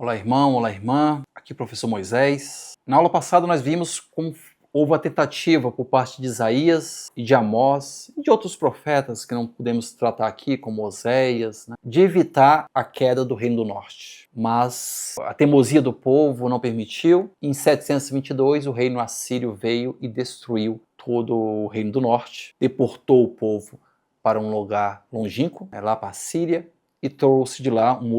Olá, irmão, olá, irmã. Aqui, professor Moisés. Na aula passada, nós vimos como houve a tentativa por parte de Isaías e de Amós e de outros profetas que não podemos tratar aqui, como Oséias, de evitar a queda do Reino do Norte. Mas a teimosia do povo não permitiu. Em 722, o reino assírio veio e destruiu todo o Reino do Norte, deportou o povo para um lugar longínquo, lá para a Síria, e trouxe de lá uma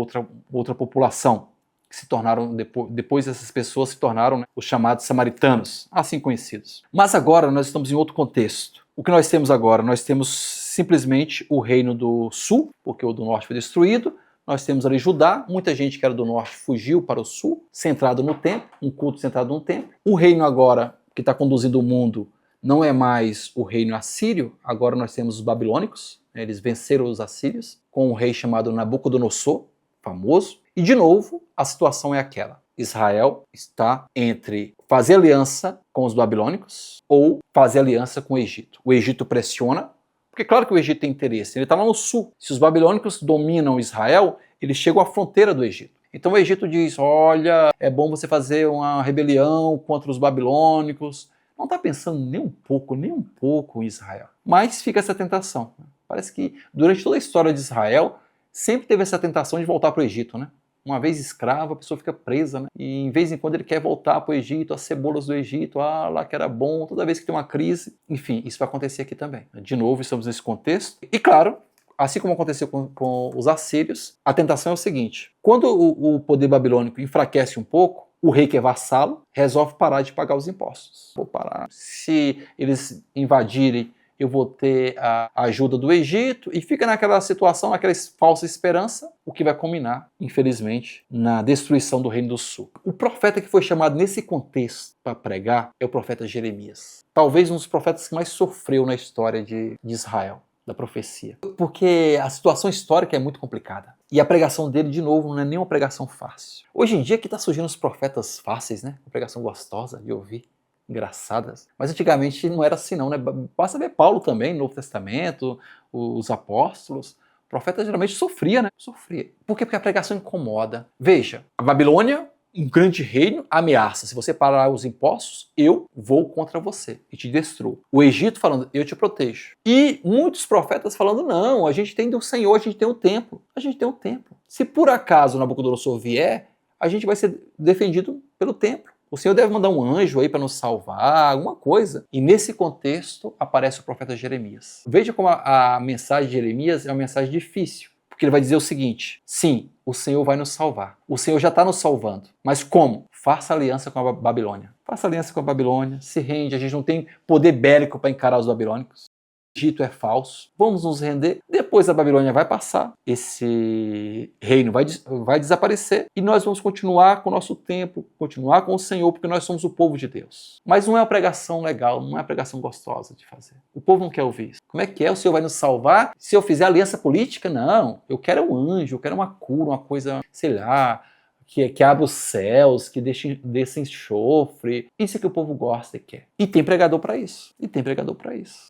outra população, que se tornaram, depois essas pessoas se tornaram os chamados samaritanos, assim conhecidos. Mas agora nós estamos em outro contexto. O que nós temos agora? Nós temos simplesmente o reino do sul, porque o do norte foi destruído. Nós temos ali Judá, muita gente que era do norte fugiu para o sul, centrado no templo, um culto centrado no templo. O reino agora, que está conduzindo o mundo, não é mais o reino assírio, agora nós temos os babilônicos, eles venceram os assírios, com um rei chamado Nabucodonosor, famoso. E, de novo, a situação é aquela. Israel está entre fazer aliança com os babilônicos ou fazer aliança com o Egito. O Egito pressiona, porque claro que o Egito tem interesse, ele está lá no sul. Se os babilônicos dominam Israel, eles chegam à fronteira do Egito. Então o Egito diz, olha, é bom você fazer uma rebelião contra os babilônicos. Não está pensando nem um pouco em Israel. Mas fica essa tentação. Parece que durante toda a história de Israel, sempre teve essa tentação de voltar para o Egito, né? Uma vez escravo, a pessoa fica presa, né? E em vez em quando ele quer voltar para o Egito, as cebolas do Egito, lá que era bom, toda vez que tem uma crise. Enfim, isso vai acontecer aqui também. De novo, estamos nesse contexto. E claro, assim como aconteceu com os assírios, a tentação é o seguinte: quando o poder babilônico enfraquece um pouco, o rei que é vassalo resolve parar de pagar os impostos. Vou parar. Se eles invadirem, eu vou ter a ajuda do Egito, e fica naquela situação, naquela falsa esperança, o que vai culminar, infelizmente, na destruição do Reino do Sul. O profeta que foi chamado nesse contexto para pregar é o profeta Jeremias. Talvez um dos profetas que mais sofreu na história de Israel, da profecia. Porque a situação histórica é muito complicada. E a pregação dele, de novo, não é nem uma pregação fácil. Hoje em dia que está surgindo os profetas fáceis, né? Uma pregação gostosa de ouvir, engraçadas. Mas antigamente não era assim não, né? Basta ver Paulo também, no Novo Testamento, os apóstolos. O profeta geralmente sofria, né? Sofria. Por quê? Porque a pregação incomoda. Veja, a Babilônia, um grande reino, ameaça. Se você parar os impostos, eu vou contra você e te destruo. O Egito falando, eu te protejo. E muitos profetas falando, não, a gente tem do Senhor, a gente tem o templo. A gente tem o templo. Se por acaso Nabucodonosor vier, a gente vai ser defendido pelo templo. O Senhor deve mandar um anjo aí para nos salvar, alguma coisa. E nesse contexto aparece o profeta Jeremias. Veja como a mensagem de Jeremias é uma mensagem difícil. Porque ele vai dizer o seguinte: sim, o Senhor vai nos salvar. O Senhor já está nos salvando. Mas como? Faça aliança com a Babilônia. Faça aliança com a Babilônia, se rende. A gente não tem poder bélico para encarar os babilônicos. O Egito é falso. Vamos nos render. Depois a Babilônia vai passar. Esse reino vai desaparecer. E nós vamos continuar com o nosso templo, continuar com o Senhor, porque nós somos o povo de Deus. Mas não é uma pregação legal, não é uma pregação gostosa de fazer. O povo não quer ouvir isso. Como é que é? O Senhor vai nos salvar se eu fizer aliança política? Não. Eu quero um anjo, eu quero uma cura, uma coisa, sei lá, que abra os céus, que deixe enxofre. Isso é que o povo gosta e quer. E tem pregador para isso.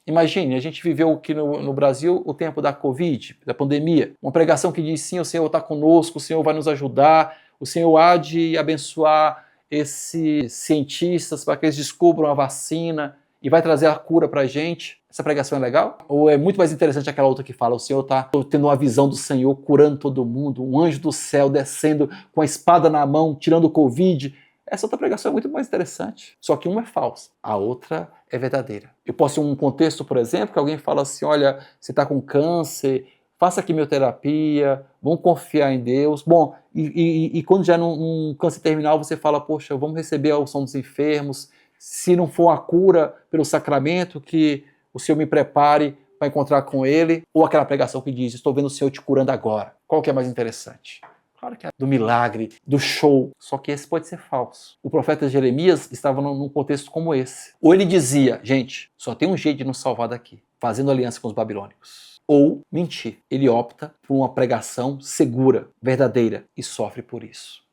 Imagine, a gente viveu aqui no Brasil o tempo da Covid, da pandemia. Uma pregação que diz, sim, o Senhor está conosco, o Senhor vai nos ajudar, o Senhor há de abençoar esses cientistas para que eles descubram a vacina e vai trazer a cura para a gente. Essa pregação é legal? Ou é muito mais interessante aquela outra que fala, o Senhor está tendo uma visão do Senhor, curando todo mundo, um anjo do céu descendo com a espada na mão, tirando o Covid? Essa outra pregação é muito mais interessante. Só que uma é falsa, a outra é verdadeira. Eu posso ter um contexto, por exemplo, que alguém fala assim, olha, você está com câncer, faça quimioterapia, vamos confiar em Deus. Bom, e quando já num câncer terminal você fala, poxa, vamos receber a unção dos enfermos, se não for a cura pelo sacramento, que o Senhor me prepare para encontrar com Ele, ou aquela pregação que diz, estou vendo o Senhor te curando agora. Qual que é mais interessante? Claro que é do milagre, do show, só que esse pode ser falso. O profeta Jeremias estava num contexto como esse. Ou ele dizia, gente, só tem um jeito de nos salvar daqui, fazendo aliança com os babilônicos. Ou mentir. Ele opta por uma pregação segura, verdadeira, e sofre por isso.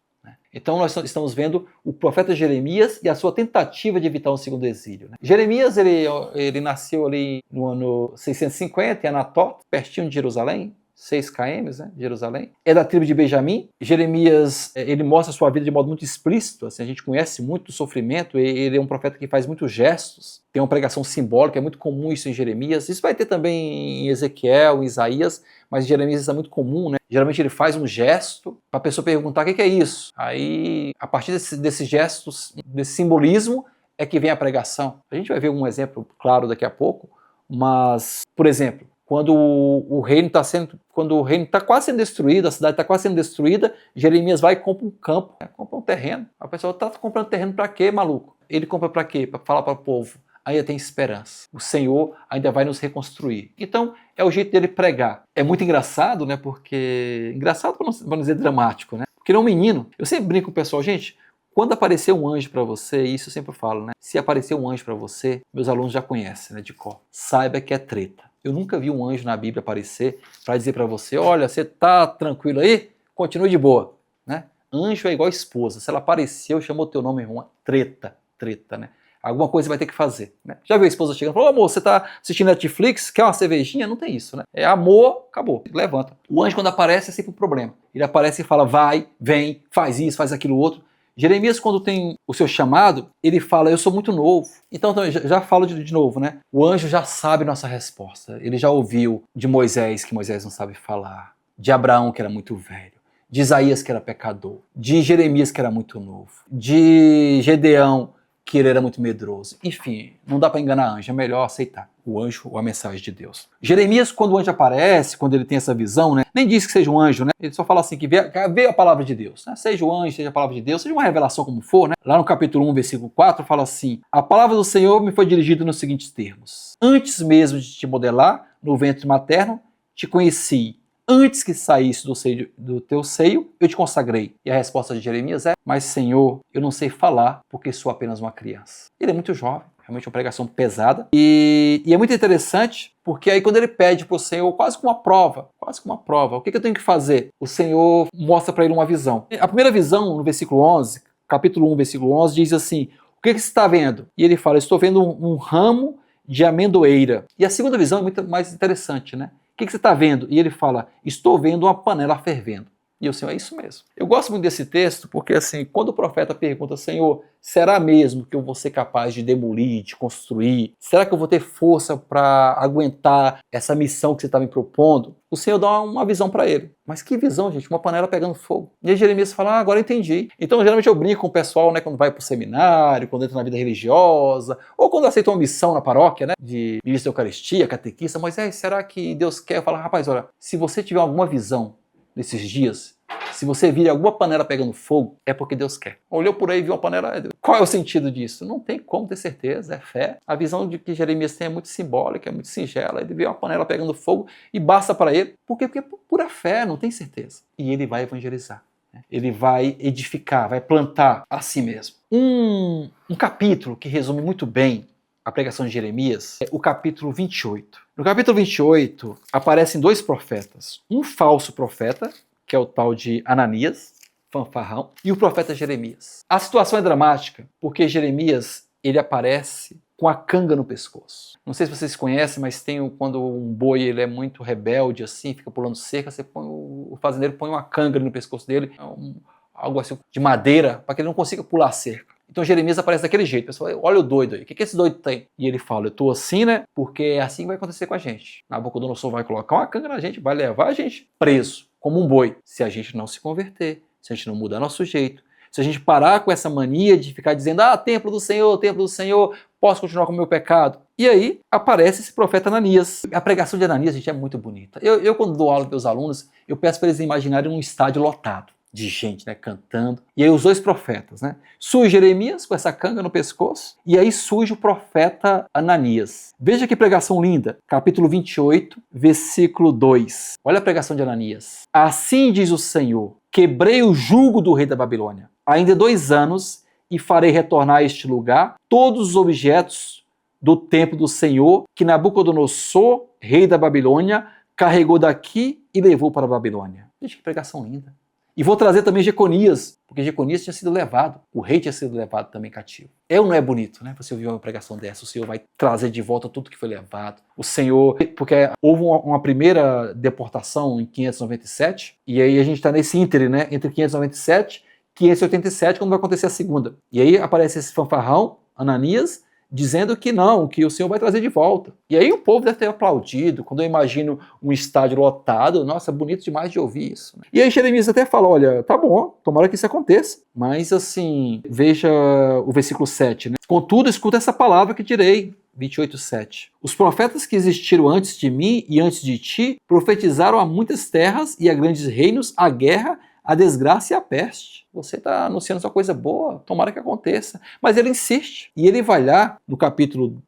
Então nós estamos vendo o profeta Jeremias e a sua tentativa de evitar um segundo exílio. Jeremias, ele nasceu ali no ano 650, em Anatót, pertinho de Jerusalém. 6 km, né, de Jerusalém. É da tribo de Benjamim. Jeremias, ele mostra a sua vida de modo muito explícito. Assim, a gente conhece muito o sofrimento. Ele é um profeta que faz muitos gestos. Tem uma pregação simbólica, é muito comum isso em Jeremias. Isso vai ter também em Ezequiel, em Isaías, mas em Jeremias isso é muito comum, né? Geralmente ele faz um gesto para a pessoa perguntar o que é isso. Aí, a partir desses gestos, desse simbolismo, é que vem a pregação. A gente vai ver um exemplo claro daqui a pouco, mas, por exemplo, quando o reino está quase sendo destruído, a cidade está quase sendo destruída, Jeremias vai e compra um campo, né? Compra um terreno. A pessoa está comprando terreno para quê, maluco? Ele compra para quê? Para falar para o povo: ainda tem esperança. O Senhor ainda vai nos reconstruir. Então, é o jeito dele pregar. É muito engraçado, né? Porque... Engraçado para não dizer dramático, né? Porque ele é um menino. Eu sempre brinco com o pessoal, gente, quando aparecer um anjo para você, isso eu sempre falo, né? Se aparecer um anjo para você, meus alunos já conhecem, né, de cor. Saiba que é treta. Eu nunca vi um anjo na Bíblia aparecer para dizer para você: olha, você tá tranquilo aí? Continue de boa, né? Anjo é igual esposa. Se ela apareceu, chamou teu nome, irmão, treta, né? Alguma coisa você vai ter que fazer, né? Já viu a esposa chegando e falou: amor, você tá assistindo Netflix, quer uma cervejinha? Não tem isso, né? É amor, acabou, levanta. O anjo, quando aparece, é sempre um problema. Ele aparece e fala: vai, vem, faz isso, faz aquilo outro. Jeremias, quando tem o seu chamado, ele fala: eu sou muito novo. Então, já falo de novo, né? O anjo já sabe nossa resposta. Ele já ouviu de Moisés, que Moisés não sabe falar, de Abraão, que era muito velho, de Isaías, que era pecador, de Jeremias, que era muito novo, de Gedeão, que ele era muito medroso. Enfim, não dá para enganar anjo, é melhor aceitar o anjo ou a mensagem de Deus. Jeremias, quando o anjo aparece, quando ele tem essa visão, né, nem diz que seja um anjo, né? Ele só fala assim, que veio a palavra de Deus, né? Seja o anjo, seja a palavra de Deus, seja uma revelação como for, né? Lá no capítulo 1, versículo 4, fala assim: a palavra do Senhor me foi dirigida nos seguintes termos: antes mesmo de te modelar no ventre materno, te conheci. Antes que saísse do teu seio, eu te consagrei. E a resposta de Jeremias é: mas Senhor, eu não sei falar porque sou apenas uma criança. Ele é muito jovem, realmente uma pregação pesada. E é muito interessante porque aí quando ele pede para o Senhor, quase como uma prova, o que eu tenho que fazer? O Senhor mostra para ele uma visão. A primeira visão, no versículo 11, capítulo 1, versículo 11, diz assim: o que você está vendo? E ele fala: estou vendo um ramo de amendoeira. E a segunda visão é muito mais interessante, né? O que você está vendo? E ele fala: estou vendo uma panela fervendo. E o Senhor: é isso mesmo. Eu gosto muito desse texto porque, assim, quando o profeta pergunta: Senhor, será mesmo que eu vou ser capaz de demolir, de construir? Será que eu vou ter força para aguentar essa missão que você está me propondo? O Senhor dá uma visão para ele. Mas que visão, gente? Uma panela pegando fogo. E aí Jeremias fala: ah, agora eu entendi. Então, geralmente eu brinco com o pessoal, né, quando vai para o seminário, quando entra na vida religiosa, ou quando aceita uma missão na paróquia, né, de ministro da Eucaristia, catequista. Moisés, será que Deus quer? Eu falo: rapaz, olha, se você tiver alguma visão nesses dias, se você vir alguma panela pegando fogo, é porque Deus quer. Olhou por aí e viu uma panela. Qual é o sentido disso? Não tem como ter certeza, é fé. A visão de que Jeremias tem é muito simbólica, é muito singela. Ele vê uma panela pegando fogo e basta para ele. Por quê? Porque é pura fé, não tem certeza. E ele vai evangelizar. Ele vai edificar, vai plantar a si mesmo. Um capítulo que resume muito bem a pregação de Jeremias é o capítulo 28. No capítulo 28 aparecem dois profetas. Um falso profeta, que é o tal de Ananias, fanfarrão, e o profeta Jeremias. A situação é dramática, porque Jeremias, ele aparece com a canga no pescoço. Não sei se vocês conhecem, mas tem quando um boi ele é muito rebelde, assim, fica pulando cerca, o fazendeiro põe uma canga no pescoço dele, algo assim de madeira, para que ele não consiga pular a cerca. Então Jeremias aparece daquele jeito. O pessoal: olha o doido aí, o que esse doido tem? E ele fala: eu tô assim, né? Porque é assim que vai acontecer com a gente. Nabucodonosor vai colocar uma canga na gente, vai levar a gente preso, como um boi, se a gente não se converter, se a gente não mudar nosso jeito, se a gente parar com essa mania de ficar dizendo: ah, templo do Senhor, posso continuar com o meu pecado. E aí aparece esse profeta Ananias. A pregação de Ananias, gente, é muito bonita. Eu quando dou aula para os alunos, eu peço para eles imaginarem um estádio lotado de gente, né, cantando. E aí os dois profetas, né? Surge Jeremias com essa canga no pescoço, e aí surge o profeta Ananias. Veja que pregação linda. Capítulo 28, versículo 2. Olha a pregação de Ananias. Assim diz o Senhor: quebrei o jugo do rei da Babilônia. Ainda 2 anos e farei retornar a este lugar todos os objetos do templo do Senhor que Nabucodonosor, rei da Babilônia, carregou daqui e levou para a Babilônia. Gente, que pregação linda. E vou trazer também Jeconias, porque Jeconias tinha sido levado, o rei tinha sido levado também cativo. Não é bonito, né? Você ouvir uma pregação dessa, o Senhor vai trazer de volta tudo que foi levado. O Senhor, porque houve uma primeira deportação em 597, e aí a gente está nesse íntere, né? Entre 597 e 587, quando vai acontecer a segunda. E aí aparece esse fanfarrão, Ananias, dizendo que não, que o Senhor vai trazer de volta. E aí o povo deve ter aplaudido, quando eu imagino um estádio lotado, nossa, bonito demais de ouvir isso. E aí Jeremias até fala, olha, tá bom, tomara que isso aconteça. Mas assim, veja o versículo 7, né? Contudo, escuta essa palavra que direi, 28:7. Os profetas que existiram antes de mim e antes de ti profetizaram a muitas terras e a grandes reinos, a guerra, a desgraça e a peste. Você está anunciando sua coisa boa, tomara que aconteça. Mas ele insiste. E ele vai lá no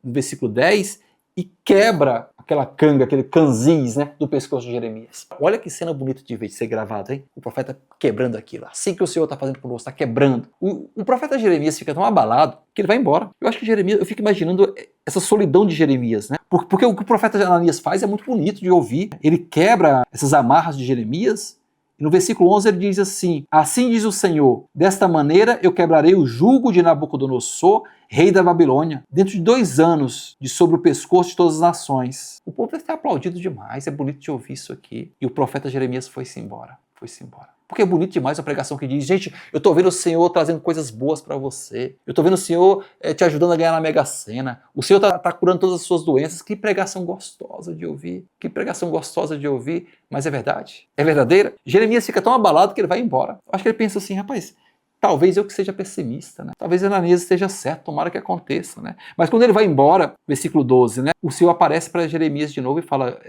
versículo 10, e quebra aquela canga, aquele canzis, né, do pescoço de Jeremias. Olha que cena bonita de ver, de ser gravado, hein? O profeta quebrando aquilo. Assim que o Senhor está fazendo conosco, está quebrando. O profeta Jeremias fica tão abalado que ele vai embora. Eu acho que Jeremias, eu fico imaginando essa solidão de Jeremias, né? Porque o que o profeta Ananias faz é muito bonito de ouvir. Ele quebra essas amarras de Jeremias. E no versículo 11 ele diz assim, assim diz o Senhor, desta maneira eu quebrarei o jugo de Nabucodonosor, rei da Babilônia, dentro de 2 anos, de sobre o pescoço de todas as nações. O povo deve ter aplaudido demais, é bonito de ouvir isso aqui. E o profeta Jeremias foi-se embora, foi-se embora. Porque é bonito demais a pregação que diz, gente, eu estou vendo o Senhor trazendo coisas boas para você. Eu estou vendo o Senhor te ajudando a ganhar na Mega Sena. O Senhor está curando todas as suas doenças. Que pregação gostosa de ouvir. Que pregação gostosa de ouvir. Mas é verdade? É verdadeira? Jeremias fica tão abalado que ele vai embora. Eu acho que ele pensa assim, rapaz, talvez eu que seja pessimista, né? Talvez Ananias esteja certo, tomara que aconteça, né? Mas quando ele vai embora, versículo 12, né? O Senhor aparece para Jeremias de novo e fala,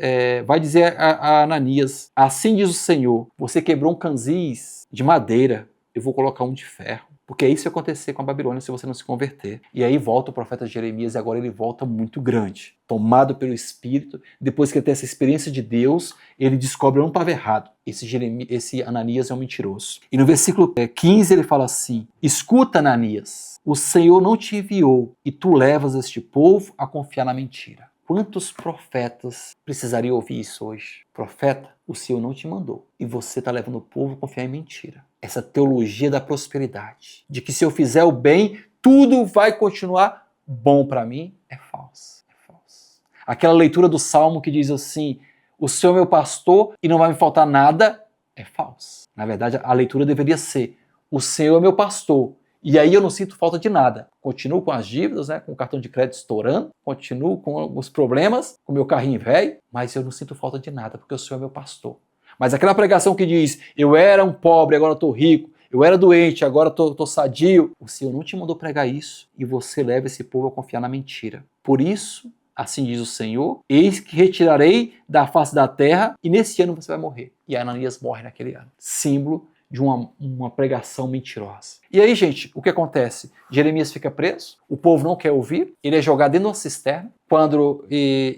vai dizer a Ananias, assim diz o Senhor, você quebrou um canzis de madeira, eu vou colocar um de ferro. Porque é isso que vai acontecer com a Babilônia se você não se converter. E aí volta o profeta Jeremias e agora ele volta muito grande. Tomado pelo Espírito, depois que ele tem essa experiência de Deus, ele descobre que não estava errado. Esse Ananias é um mentiroso. E no versículo 15 ele fala assim, escuta Ananias, o Senhor não te enviou e tu levas este povo a confiar na mentira. Quantos profetas precisariam ouvir isso hoje? Profeta, o Senhor não te mandou e você está levando o povo a confiar em mentira. Essa teologia da prosperidade, de que se eu fizer o bem, tudo vai continuar bom para mim, é falso. É falso. Aquela leitura do Salmo que diz assim, o Senhor é meu pastor e não vai me faltar nada, é falso. Na verdade, a leitura deveria ser, o Senhor é meu pastor, e aí eu não sinto falta de nada. Continuo com as dívidas, né, com o cartão de crédito estourando, continuo com os problemas, com o meu carrinho velho, mas eu não sinto falta de nada, porque o Senhor é meu pastor. Mas aquela pregação que diz, eu era um pobre, agora estou rico, eu era doente, agora estou sadio, o Senhor não te mandou pregar isso, e você leva esse povo a confiar na mentira. Por isso, assim diz o Senhor, eis que retirarei da face da terra, e nesse ano você vai morrer. E Ananias morre naquele ano. Símbolo de uma pregação mentirosa. E aí, gente, o que acontece? Jeremias fica preso, o povo não quer ouvir, ele é jogado dentro de uma cisterna. Quando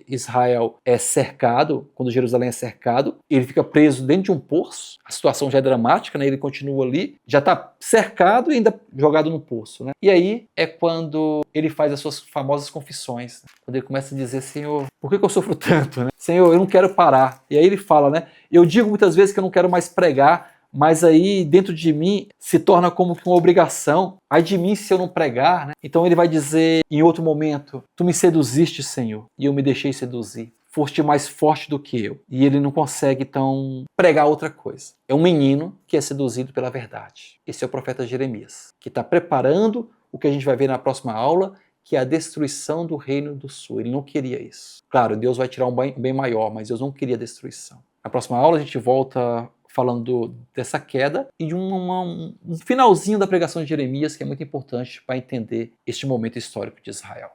Israel é cercado, quando Jerusalém é cercado, ele fica preso dentro de um poço. A situação já é dramática, né? Ele continua ali, já está cercado e ainda jogado no poço, né? E aí é quando ele faz as suas famosas confissões, né? Quando ele começa a dizer, Senhor, por que eu sofro tanto, né? Senhor, eu não quero parar. E aí ele fala, né? Eu digo muitas vezes que eu não quero mais pregar, mas aí dentro de mim se torna como que uma obrigação. Ai de mim se eu não pregar, né? Então ele vai dizer em outro momento, tu me seduziste, Senhor, e eu me deixei seduzir. Foste mais forte do que eu. E ele não consegue, então, pregar outra coisa. É um menino que é seduzido pela verdade. Esse é o profeta Jeremias, que está preparando o que a gente vai ver na próxima aula, que é a destruição do reino do sul. Ele não queria isso. Claro, Deus vai tirar um bem maior, mas Deus não queria destruição. Na próxima aula a gente volta falando dessa queda e de um finalzinho da pregação de Jeremias que é muito importante para entender este momento histórico de Israel.